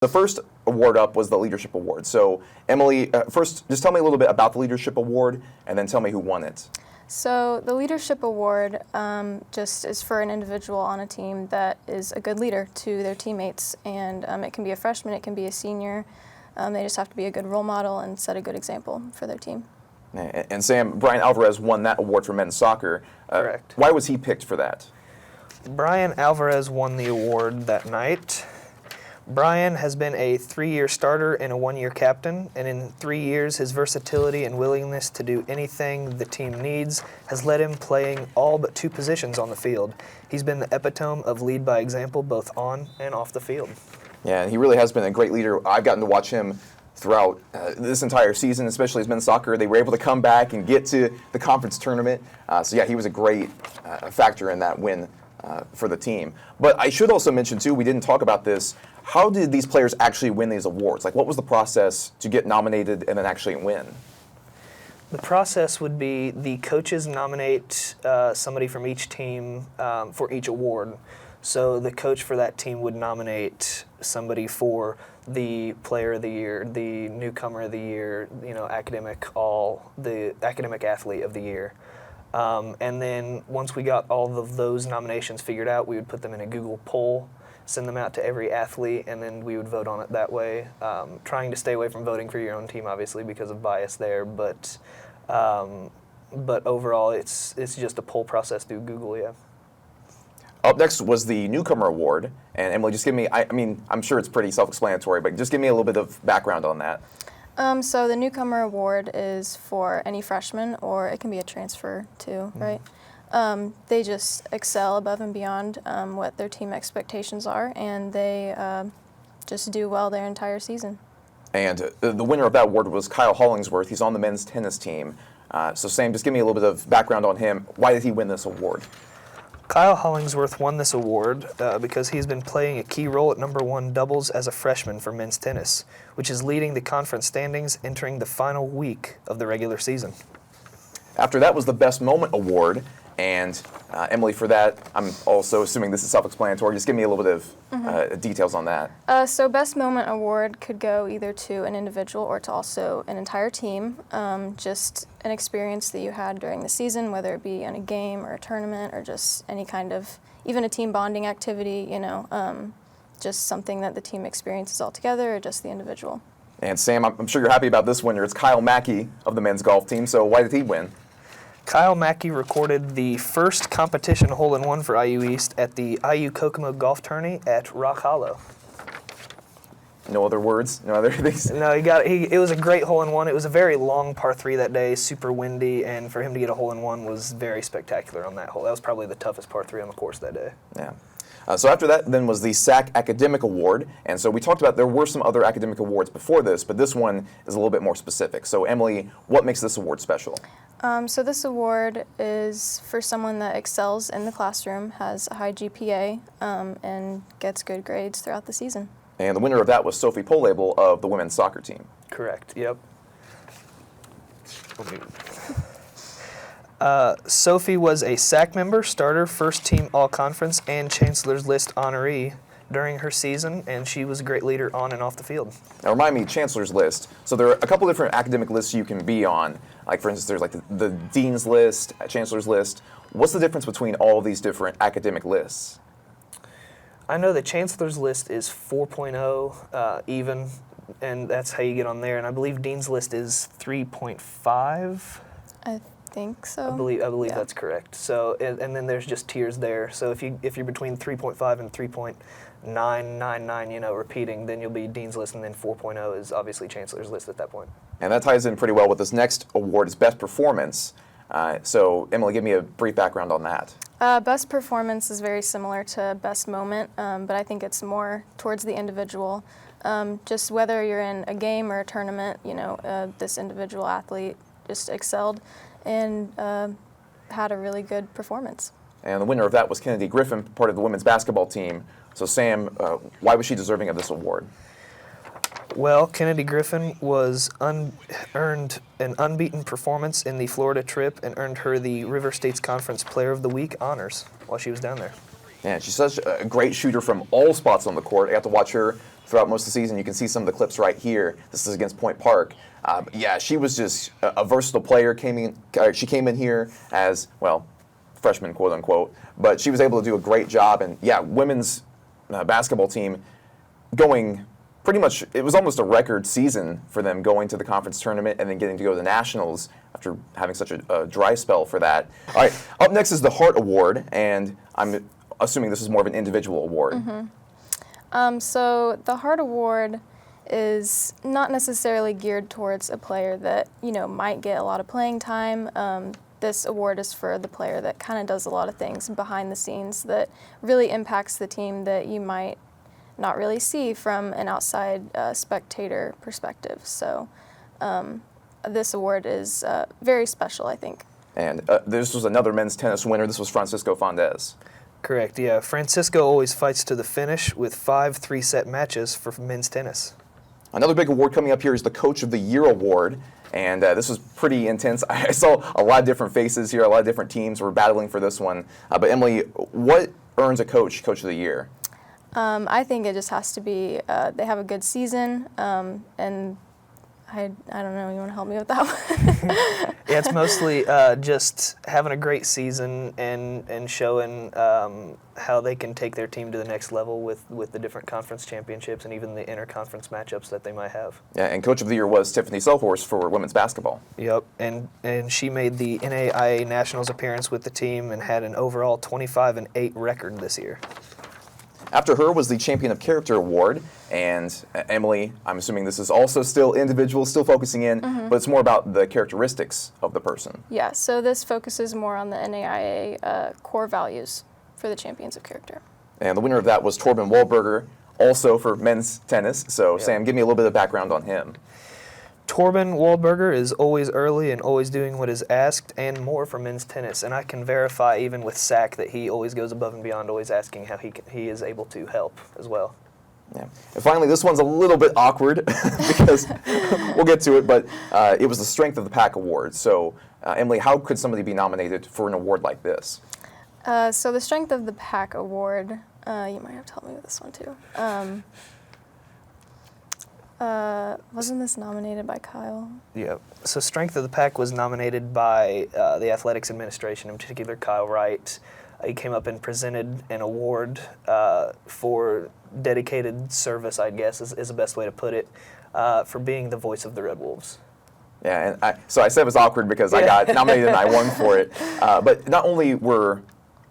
The first award up was the Leadership Award. So, Emily, first, just tell me a little bit about the Leadership Award, and then tell me who won it. So the Leadership Award just is for an individual on a team that is a good leader to their teammates, and it can be a freshman, it can be a senior. They just have to be a good role model and set a good example for their team. And Sam, Brian Alvarez won that award for men's soccer. Correct. Why was he picked for that? Brian Alvarez won the award that night. Brian has been a 3-year starter and a 1-year captain, and in 3 years, his versatility and willingness to do anything the team needs has led him playing all but 2 positions on the field. He's been the epitome of lead by example, both on and off the field. Yeah, and he really has been a great leader. I've gotten to watch him throughout this entire season, especially as men's soccer. They were able to come back and get to the conference tournament. So yeah, he was a great factor in that win for the team. But I should also mention too, we didn't talk about this, how did these players actually win these awards? Like, what was the process to get nominated and then actually win? The process would be the coaches nominate somebody from each team for each award. So the coach for that team would nominate somebody for the Player of the Year, the Newcomer of the Year, the Academic Athlete of the Year. And then once we got all of those nominations figured out, we would put them in a Google poll, send them out to every athlete, and then we would vote on it that way. Trying to stay away from voting for your own team, obviously, because of bias there. But overall, it's just a poll process through Google, yeah. Up next was the Newcomer Award. And Emily, just give me, I'm sure it's pretty self-explanatory, but just give me a little bit of background on that. So the Newcomer Award is for any freshman, or it can be a transfer too, right? They just excel above and beyond what their team expectations are, and they just do well their entire season. And the winner of that award was Kyle Hollingsworth. He's on the men's tennis team. So Sam, just give me a little bit of background on him. Why did he win this award? Kyle Hollingsworth won this award because he's been playing a key role at #1 doubles as a freshman for men's tennis, which is leading the conference standings entering the final week of the regular season. After that was the Best Moment Award. And Emily, for that, I'm also assuming this is self-explanatory. Just give me a little bit of details on that. So Best Moment Award could go either to an individual or to also an entire team. Just an experience that you had during the season, whether it be in a game or a tournament or just any kind of, even a team bonding activity, just something that the team experiences all together or just the individual. And Sam, I'm sure you're happy about this winner. It's Kyle Mackey of the men's golf team. So why did he win? Kyle Mackey recorded the first competition hole-in-one for IU East at the IU Kokomo Golf Tourney at Rock Hollow. No other words? No other things? No, it was a great hole-in-one. It was a very long par 3 that day, super windy, and for him to get a hole-in-one was very spectacular on that hole. That was probably the toughest par 3 on the course that day. Yeah. So after that, then was the SAAC Academic Award. And so we talked about there were some other academic awards before this, but this one is a little bit more specific. So Emily, what makes this award special? So this award is for someone that excels in the classroom, has a high GPA, and gets good grades throughout the season. And the winner of that was Sophie Polabel of the women's soccer team. Correct, yep. Sophie was a SAAC member, starter, first team all-conference, and Chancellor's List honoree during her season, and she was a great leader on and off the field. Now remind me, Chancellor's List. So there are a couple different academic lists you can be on. Like for instance, there's like the Dean's List, Chancellor's List. What's the difference between all these different academic lists? I know the Chancellor's List is 4.0 even, and that's how you get on there. And I believe Dean's List is 3.5. I think so. I believe yeah. That's correct. So, and then there's just tiers there. So if you're between 3.5 and 3.999, repeating, then you'll be Dean's List, and then 4.0 is obviously Chancellor's List at that point. And that ties in pretty well with this next award is Best Performance. So Emily, give me a brief background on that. Best Performance is very similar to Best Moment, but I think it's more towards the individual. Just whether you're in a game or a tournament, this individual athlete just excelled and had a really good performance. And the winner of that was Kennedy Griffin, part of the women's basketball team. So Sam, why was she deserving of this award? Well, Kennedy Griffin earned an unbeaten performance in the Florida trip and earned her the River States Conference Player of the Week honors while she was down there. Yeah, she's such a great shooter from all spots on the court. I got to watch her throughout most of the season. You can see some of the clips right here. This is against Point Park. But yeah, she was just a versatile player. She came in here as, well, freshman, quote unquote, but she was able to do a great job. And yeah, women's basketball team going pretty much, it was almost a record season for them going to the conference tournament and then getting to go to the nationals after having such a dry spell for that. All right, up next is the Hart Award, and I'm assuming this is more of an individual award. So the Hart Award is not necessarily geared towards a player that, might get a lot of playing time. This award is for the player that kind of does a lot of things behind the scenes that really impacts the team that you might not really see from an outside spectator perspective. So this award is very special, I think. And this was another men's tennis winner. This was Francisco Fondes. Correct, yeah. Francisco always fights to the finish with 5 3-set matches for men's tennis. Another big award coming up here is the Coach of the Year Award. And this was pretty intense. I saw a lot of different faces here. A lot of different teams were battling for this one. But Emily, what earns a Coach of the Year? I think it just has to be they have a good season, and I don't know. You want to help me with that one? Yeah, it's mostly just having a great season and showing how they can take their team to the next level with the different conference championships and even the interconference matchups that they might have. Yeah, and Coach of the Year was Tiffany Selhorst for women's basketball. Yep, and she made the NAIA Nationals appearance with the team and had an overall 25-8 record this year. After her was the Champion of Character Award, and Emily, I'm assuming this is also still individual, still focusing in, but it's more about the characteristics of the person. Yeah, so this focuses more on the NAIA core values for the Champions of Character. And the winner of that was Torben Wahlberger, also for men's tennis. So Yep. Sam, give me a little bit of background on him. Torben Wahlberger is always early and always doing what is asked and more for men's tennis, and I can verify even with SAAC that he always goes above and beyond, always asking how he is able to help as well. Yeah. And finally, this one's a little bit awkward because we'll get to it, but it was the Strength of the Pack Award. So Emily, how could somebody be nominated for an award like this? So the Strength of the Pack Award, you might have to help me with this one too. Wasn't this nominated by Kyle? Yeah. So Strength of the Pack was nominated by the athletics administration, in particular Kyle Wright. He came up and presented an award for dedicated service, I guess is the best way to put it, for being the voice of the Red Wolves. Yeah, and so I said it was awkward because I got nominated and I won for it. But not only were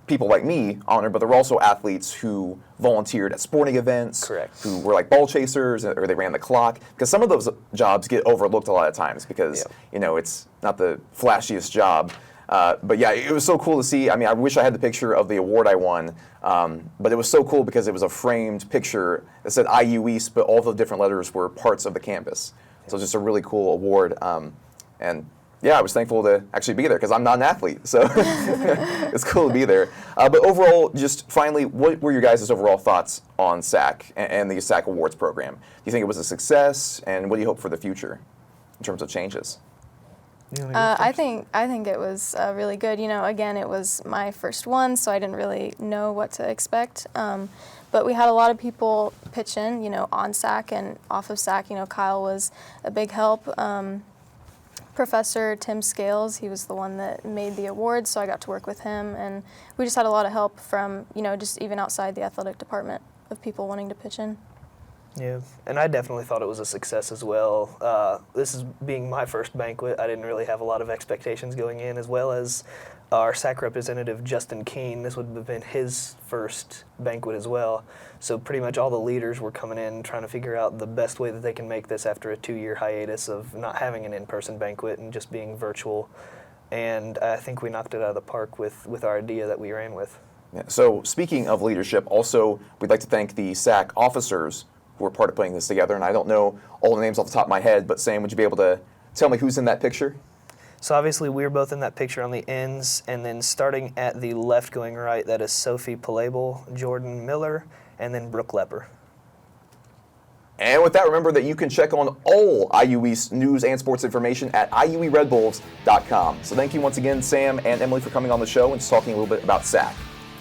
people like me honored, but there were also athletes who volunteered at sporting events, Correct. who were like ball chasers, or they ran the clock. Because some of those jobs get overlooked a lot of times because it's not the flashiest job. But yeah, it was so cool to see. I mean, I wish I had the picture of the award I won, but it was so cool because it was a framed picture that said IU East, but all the different letters were parts of the campus. So it's just a really cool award. And yeah, I was thankful to actually be there because I'm not an athlete, so it's cool to be there. But overall, just finally, what were your guys' overall thoughts on SAAC and the SAAC Awards program? Do you think it was a success, and what do you hope for the future in terms of changes? I think it was really good. Again, it was my first one, so I didn't really know what to expect. But we had a lot of people pitch in, on SAAC and off of SAAC. Kyle was a big help. Professor Tim Scales, he was the one that made the award, so I got to work with him, and we just had a lot of help from, just even outside the athletic department of people wanting to pitch in. Yeah, and I definitely thought it was a success as well. This is being my first banquet. I didn't really have a lot of expectations going in, as well as our SAAC representative, Justin Keene. This would have been his first banquet as well. So pretty much all the leaders were coming in trying to figure out the best way that they can make this after a 2-year hiatus of not having an in-person banquet and just being virtual. And I think we knocked it out of the park with our idea that we ran with. Yeah. So speaking of leadership, also we'd like to thank the SAAC officers who were part of putting this together. And I don't know all the names off the top of my head, but Sam, would you be able to tell me who's in that picture? So obviously we were both in that picture on the ends, and then starting at the left going right, that is Sophie Palable, Jordan Miller, and then Brooke Lepper. And with that, remember that you can check on all IU East news and sports information at iueredbulls.com. So thank you once again, Sam and Emily, for coming on the show and talking a little bit about SAAC.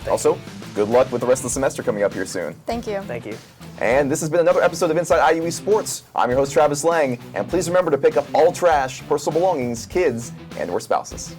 Also, good luck with the rest of the semester coming up here soon. Thank you. Thank you. And this has been another episode of Inside IUE Sports. I'm your host, Travis Lang, and please remember to pick up all trash, personal belongings, kids, and/or spouses.